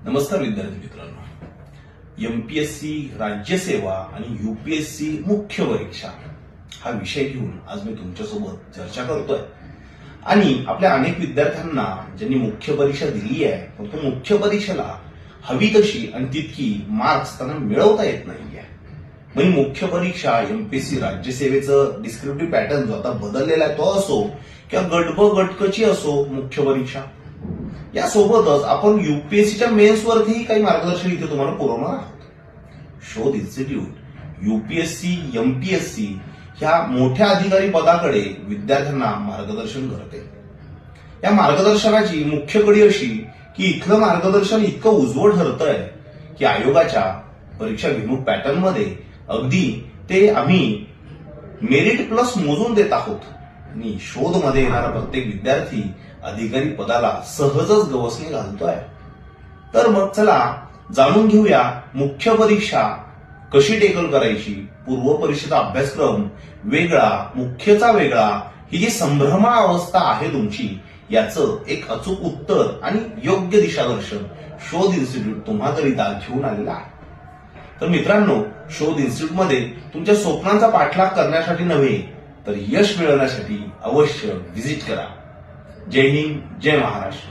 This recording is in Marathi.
नमस्कार विद्यार्थी मित्रांनो, एमपीएससी राज्यसेवा आणि यूपीएससी मुख्य परीक्षा हा विषय घेऊन आज मी तुमच्यासोबत चर्चा करतोय। आणि आपल्या अनेक विद्यार्थ्यांना ज्यांनी मुख्य परीक्षा दिली आहे परंतु मुख्य परीक्षेला हवी तशी आणि तितकी मार्क्स त्यांना मिळवता येत नाहीये। म्हणजे मुख्य परीक्षा एमपीएससी राज्यसेवेचं डिस्क्रिप्टिव्ह पॅटर्न जो आता बदललेला आहे तो असो किंवा गटकची असो मुख्य परीक्षा, यासोबतच आपण यूपीएससीच्या मेन्स वरती काही मार्गदर्शन इथे तुम्हाला पुरवणार आहोत। शोध इन्स्टिट्यूट यूपीएससी एमपीएससी ह्या मोठ्या अधिकारी पदाकडे विद्यार्थ्यांना मार्गदर्शन करते। या मार्गदर्शनाची मुख्य कडी अशी की इथलं मार्गदर्शन इतकं उजवं ठरतंय की आयोगाच्या परीक्षा विमुख पॅटर्न मध्ये अगदी ते आम्ही मेरिट प्लस मोजून देत आहोत आणि शोध मध्ये येणारा प्रत्येक विद्यार्थी अधिकारी पदाला सहजच गवसणी घालतोय। तर मग चला जाणून घेऊया मुख्य परीक्षा कशी टेकल करायची, पूर्व परीक्षेचा अभ्यासक्रम वेगळा मुख्यचा वेगळा, ही जी संभ्रमा अवस्था आहे तुमची याचं एक अचूक उत्तर आणि योग्य दिशादर्शन शोध इन्स्टिट्यूट तुम्हाकरिता घेऊन आलेला आहे। तर मित्रांनो, शोध इन्स्टिट्यूट मध्ये तुमच्या स्वप्नांचा पाठलाग करण्यासाठी नव्हे तर यश मिळवण्यासाठी अवश्य व्हिजिट करा। जय हिंद, जय महाराष्ट्र।